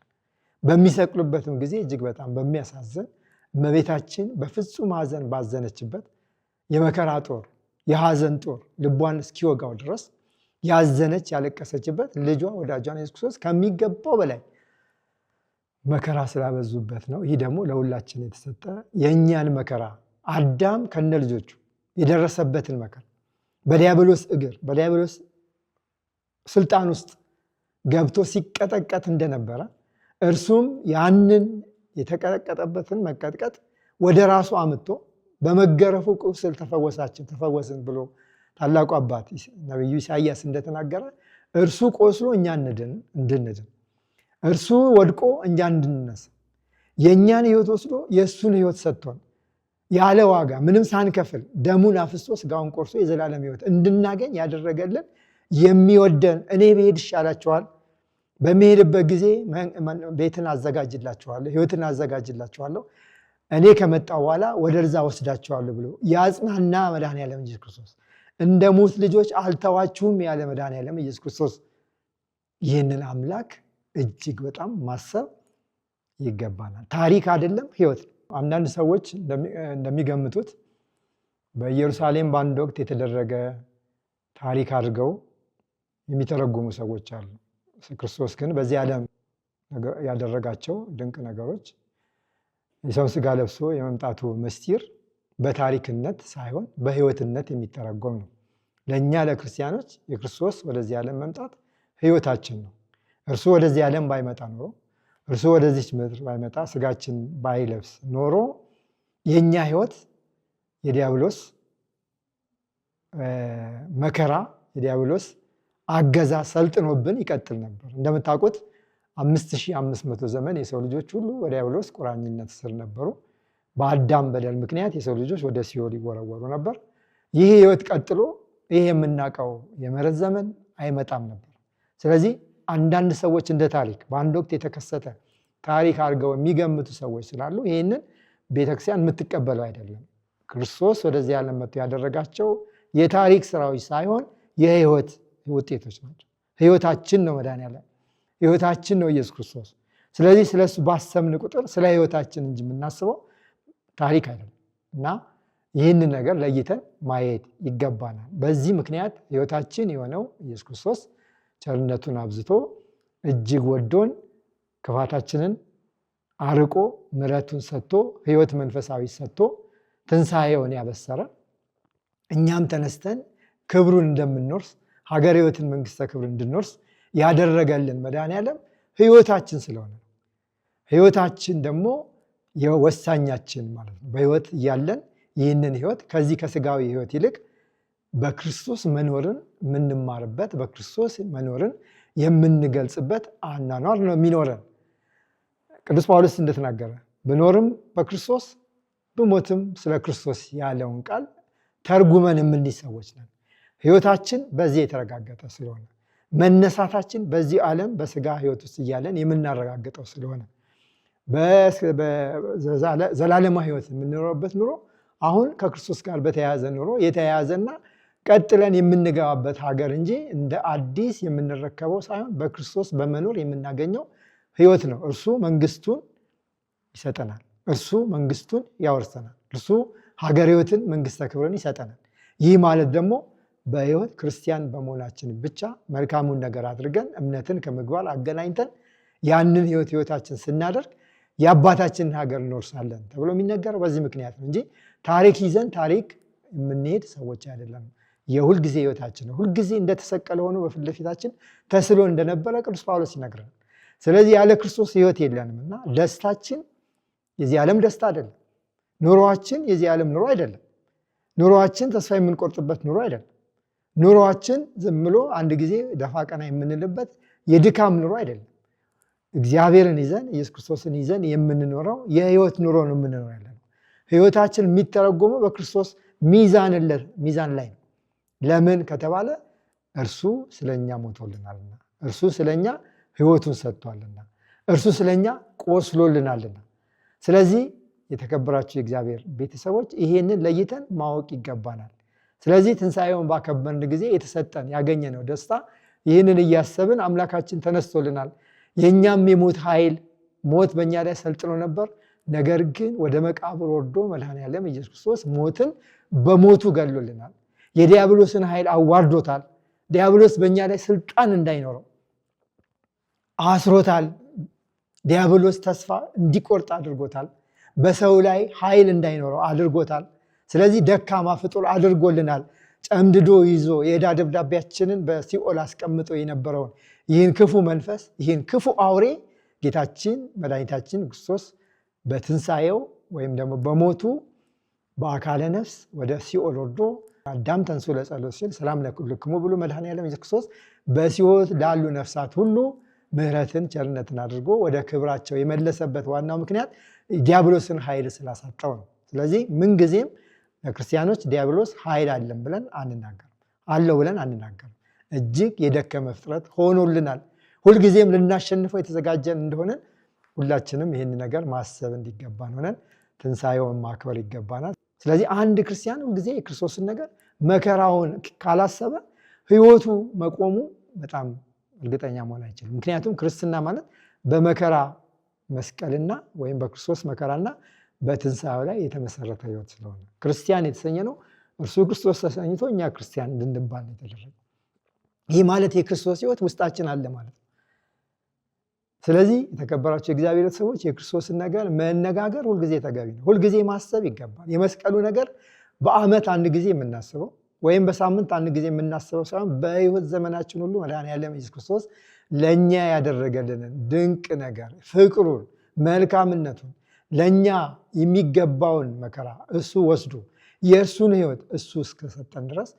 በሚሰቅሉበትም ጊዜ እጅግ በጣም በሚያሳዝን እመቤታችን በፍጹም ሐዘን ባዘነችበት የመከራ ጦር የሐዘን ጦር ልቧን እስኪወጋው ድረስ ያዘነች ያለቀሰችበት ልጇ ወዳጇን ኢየሱስ ክርስቶስ ከሚገባው በላይ መከራ ስላበዙበት ነው። ይህ ደግሞ ለሁላችን የተሰጠ የእኛን መከራ አዳም ከነ ልጆቹ የደረሰበትን መከራ በዲያብሎስ እግር በዲያብሎስ ስልጣን ውስጥ ገብቶ ሲቀጠቀጥ እንደነበረ እርሱም ያንን የተቀጠቀጠበትን መቀጥቀጥ ወደ ራሱ አምጥቶ በመገረፉ ቁስል ተፈወስን ብሎ ታላቁ አባት ነብዩ ኢሳይያስ እንደተናገረ እርሱ ቆስሎ እኛ እንድንድን እርሱ ወድቆ እኛ እንድንነሳ የእኛን ሕይወት ወስዶ የእሱን ሕይወት ሰጥቶን ያለ ዋጋ ምንም ሳንከፍል ደሙን አፍስሶ ስጋውን ቆርሶ የዘላለም ሕይወት እንድናገኝ ያደረገልን የሚወደን እኔ ብሄድ ይሻላችኋል፣ በመሄድበት ጊዜ ቤትን አዘጋጅላችኋለሁ፣ ሕይወትን አዘጋጅላችኋለሁ፣ እኔ ከመጣሁ በኋላ ወደዛ ወስዳችኋለሁ ብሎ ያጽናና መድኃኔዓለም ኢየሱስ ክርስቶስ እንደ ሙት ልጆች አልተዋችሁም ያለ መድኃኔዓለም ኢየሱስ ክርስቶስ ይህንን አምላክ እጅግ በጣም ማሰብ ይገባናል። ታሪክ አይደለም ሕይወት ነው። አንዳንድ ሰዎች እንደሚገምቱት በኢየሩሳሌም በአንድ ወቅት የተደረገ ታሪክ አድርገው የሚተረጉሙ ሰዎች አሉ። ክርስቶስ ግን በዚህ ዓለም ያደረጋቸው ድንቅ ነገሮች የሰው ሥጋ ለብሶ የመምጣቱ ምስጢር በታሪክነት ሳይሆን በሕይወትነት የሚተረጎም ነው። ለእኛ ለክርስቲያኖች የክርስቶስ ወደዚህ ዓለም መምጣት ሕይወታችን ነው። እርሱ ወደዚህ ዓለም ባይመጣ ኖሮ እርሱ ወደዚች ምድር ባይመጣ ሥጋችን ባይለብስ ኖሮ የእኛ ሕይወት የዲያብሎስ መከራ የዲያብሎስ አገዛዝ ሰልጥኖብን ይቀጥል ነበር። እንደምታውቁት 5500 ዘመን የሰው ልጆች ሁሉ በዲያብሎስ ቁራኝነት ስር ነበሩ። በአዳም በደል ምክንያት የሰው ልጆች ወደ ሲኦል ይወረወሩ ነበር። ይህ ሕይወት ቀጥሎ ይህ የምናውቀው የምሕረት ዘመን አይመጣም ነበር። ስለዚህ አንዳንድ ሰዎች እንደ ታሪክ በአንድ ወቅት የተከሰተ ታሪክ አድርገው የሚገምቱ ሰዎች ስላሉ ይህንን ቤተክርስቲያን የምትቀበለው አይደለም። ክርስቶስ ወደዚህ ዓለም መጥቶ ያደረጋቸው የታሪክ ስራዎች ሳይሆን የሕይወት ውጤቶች ናቸው። ሕይወታችን ነው መድኃኔዓለም፣ ሕይወታችን ነው ኢየሱስ ክርስቶስ። ስለዚህ ስለሱ ባሰብን ቁጥር ስለ ሕይወታችን እንጂ የምናስበው ታሪክ አይደለም እና ይህንን ነገር ለይተን ማየት ይገባናል። በዚህ ምክንያት ሕይወታችን የሆነው ኢየሱስ ክርስቶስ ቸርነቱን አብዝቶ እጅግ ወዶን ክፋታችንን አርቆ ምሕረቱን ሰጥቶ ሕይወት መንፈሳዊ ሰጥቶ ትንሣኤውን ያበሰረ እኛም ተነስተን ክብሩን እንደምንወርስ ሀገር ሕይወትን መንግሥተ ክብር እንድንወርስ ያደረገልን መድኃኔዓለም ሕይወታችን ስለሆነ ሕይወታችን ደግሞ የወሳኛችን ማለት ነው። በሕይወት እያለን ይህንን ሕይወት ከዚህ ከሥጋዊ ሕይወት ይልቅ በክርስቶስ መኖርን የምንማርበት በክርስቶስ መኖርን የምንገልጽበት አኗኗር ነው የሚኖረን። ቅዱስ ጳውሎስ እንደተናገረ ብኖርም በክርስቶስ ብሞትም ስለ ክርስቶስ ያለውን ቃል ተርጉመን የምንይዝ ሰዎች ነን። ሕይወታችን በዚህ የተረጋገጠ ስለሆነ መነሳታችን በዚህ ዓለም በሥጋ ሕይወት ውስጥ እያለን የምናረጋግጠው ስለሆነ ዘላለማዊ ሕይወት የምንኖርበት ኑሮ አሁን ከክርስቶስ ጋር በተያያዘ ኑሮ የተያያዘና ቀጥለን የምንገባበት ሀገር እንጂ እንደ አዲስ የምንረከበው ሳይሆን በክርስቶስ በመኖር የምናገኘው ሕይወት ነው። እርሱ መንግስቱን ይሰጠናል። እርሱ መንግስቱን ያወርሰናል። እርሱ ሀገር ሕይወትን መንግሥተ ክብርን ይሰጠናል። ይህ ማለት ደግሞ በሕይወት ክርስቲያን በመሆናችን ብቻ መልካሙን ነገር አድርገን እምነትን ከምግባር አገናኝተን ያንን ሕይወታችን ስናደርግ የአባታችንን ሀገር እንወርሳለን ተብሎ የሚነገረው በዚህ ምክንያት ነው እንጂ ታሪክ ይዘን ታሪክ የምንሄድ ሰዎች አይደለም። የሁልጊዜ ሕይወታችን ነው። ሁልጊዜ እንደተሰቀለ ሆኖ በፊት ለፊታችን ተስሎ እንደነበረ ቅዱስ ጳውሎስ ይነግረናል። ስለዚህ ያለ ክርስቶስ ሕይወት የለንም እና ደስታችን የዚህ ዓለም ደስታ አይደለም። ኑሮአችን የዚህ ዓለም ኑሮ አይደለም። ኑሮአችን ተስፋ የምንቆርጥበት ኑሮ አይደለም። ኑሮአችን ዝም ብሎ አንድ ጊዜ ደፋ ቀና የምንልበት የድካም ኑሮ አይደለም። እግዚአብሔርን ይዘን ኢየሱስ ክርስቶስን ይዘን የምንኖረው የሕይወት ኑሮ ነው የምንኖረው ያለነው። ሕይወታችን የሚተረጎመው በክርስቶስ ሚዛን ላይ ነው። ለምን ከተባለ እርሱ ስለኛ ሞቶልናልና፣ እርሱ ስለኛ ሕይወቱን ሰጥቷልና፣ እርሱ ስለኛ ቆስሎልናልና። ስለዚህ የተከበራችሁ የእግዚአብሔር ቤተሰቦች ይሄንን ለይተን ማወቅ ይገባናል። ስለዚህ ትንሣኤውን ባከበርን ጊዜ የተሰጠን ያገኘነው ደስታ ይህንን እያሰብን አምላካችን ተነስቶልናል። የእኛም የሞት ኃይል ሞት በእኛ ላይ ሰልጥኖ ነበር። ነገር ግን ወደ መቃብር ወርዶ መድኃኔዓለም ኢየሱስ ክርስቶስ ሞትን በሞቱ ገሎልናል። የዲያብሎስን ኃይል አዋርዶታል። ዲያብሎስ በእኛ ላይ ስልጣን እንዳይኖረው አስሮታል። ዲያብሎስ ተስፋ እንዲቆርጥ አድርጎታል። በሰው ላይ ኃይል እንዳይኖረው አድርጎታል። ስለዚህ ደካማ ፍጡር አድርጎልናል። ጨምድዶ ይዞ የዕዳ ደብዳቤያችንን በሲኦል አስቀምጦ የነበረውን ይህን ክፉ መንፈስ ይህን ክፉ አውሬ ጌታችን መድኃኒታችን ክርስቶስ በትንሣኤው ወይም ደግሞ በሞቱ በአካለ ነፍስ ወደ ሲኦል ወርዶ አዳም ተንሱ ለጸሎት ሲል ሰላም ለክሙ ብሎ መድኃኔዓለም ኢየሱስ ክርስቶስ በሲኦል ላሉ ነፍሳት ሁሉ ምሕረትን ቸርነትን አድርጎ ወደ ክብራቸው የመለሰበት ዋናው ምክንያት ዲያብሎስን ኃይል ስላሳጣው ነው። ስለዚህ ምንጊዜም ለክርስቲያኖች ዲያብሎስ ኃይል አለን ብለን አንናገርም፣ አለው ብለን አንናገርም። እጅግ የደከመ ፍጥረት ሆኖልናል። ሁልጊዜም ልናሸንፈው የተዘጋጀን እንደሆነ ሁላችንም ይህን ነገር ማሰብ እንዲገባን ሆነን ትንሣኤውን ማክበር ይገባናል። ስለዚህ አንድ ክርስቲያን ሁልጊዜ የክርስቶስን ነገር መከራውን ካላሰበ ሕይወቱ መቆሙ በጣም እርግጠኛ መሆን አይችልም። ምክንያቱም ክርስትና ማለት በመከራ መስቀልና ወይም በክርስቶስ መከራና በትንሣኤው ላይ የተመሰረተ ሕይወት ስለሆነ ክርስቲያን የተሰኘ ነው። እርሱ ክርስቶስ ተሰኝቶ እኛ ክርስቲያን እንድንባል ነው የተደረገው። ይህ ማለት የክርስቶስ ሕይወት ውስጣችን አለ ማለት ነው። ስለዚህ የተከበራቸው የእግዚአብሔር ሰዎች የክርስቶስን ነገር መነጋገር ሁልጊዜ ተገቢ ነው። ሁልጊዜ ማሰብ ይገባል። የመስቀሉ ነገር በዓመት አንድ ጊዜ የምናስበው ወይም በሳምንት አንድ ጊዜ የምናስበው ሳይሆን በሕይወት ዘመናችን ሁሉ መድኃኔዓለም ኢየሱስ ክርስቶስ ለእኛ ያደረገልንን ድንቅ ነገር ፍቅሩን፣ መልካምነቱን ለእኛ የሚገባውን መከራ እሱ ወስዶ የእርሱን ሕይወት እሱ እስከሰጠን ድረስ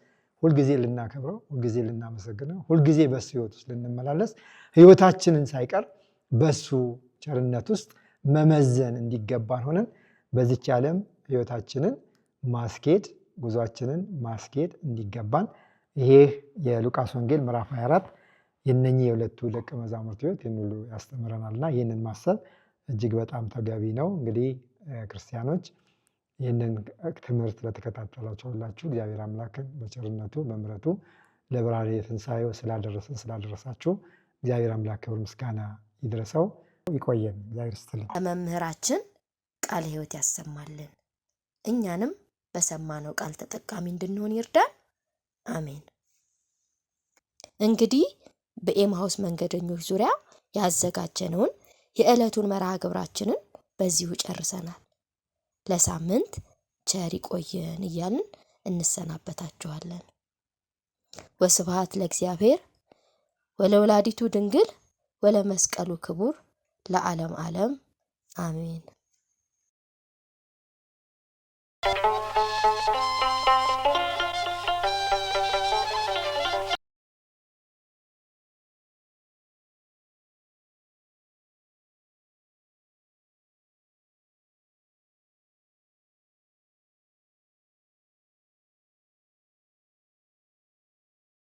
ሁልጊዜ ልናከብረው፣ ሁልጊዜ ልናመሰግነው፣ ሁልጊዜ በእሱ ሕይወት ውስጥ ልንመላለስ ሕይወታችንን ሳይቀር በእሱ ቸርነት ውስጥ መመዘን እንዲገባን ሆነን በዚች ዓለም ሕይወታችንን ማስኬድ ጉዟችንን ማስኬድ እንዲገባን ይሄ የሉቃስ ወንጌል ምዕራፍ 24 የነኚህ የሁለቱ ደቀ መዛሙርት ሕይወት ይህን ሁሉ ያስተምረናልና ይህንን ማሰብ እጅግ በጣም ተገቢ ነው። እንግዲህ ክርስቲያኖች ይህንን ትምህርት ለተከታተላችሁ ሁላችሁ እግዚአብሔር አምላክን በቸርነቱ በምሕረቱ ለብርሃነ ትንሣኤው ስላደረሳችሁ እግዚአብሔር አምላክ ክብር ምስጋና ይድረሰው። ይቆየን። እግዚአብሔር ይስጥልን። መምህራችን ቃለ ሕይወት ያሰማልን፣ እኛንም በሰማነው ቃል ተጠቃሚ እንድንሆን ይርዳን። አሜን። እንግዲህ በኤምሃውስ መንገደኞች ዙሪያ ያዘጋጀነውን የዕለቱን መርሃ ግብራችንን በዚሁ ጨርሰናል። ለሳምንት ቸር ይቆየን እያልን እንሰናበታችኋለን። ወስብሐት ለእግዚአብሔር ወለወላዲቱ ድንግል ወለመስቀሉ ክቡር ለዓለም ዓለም አሜን።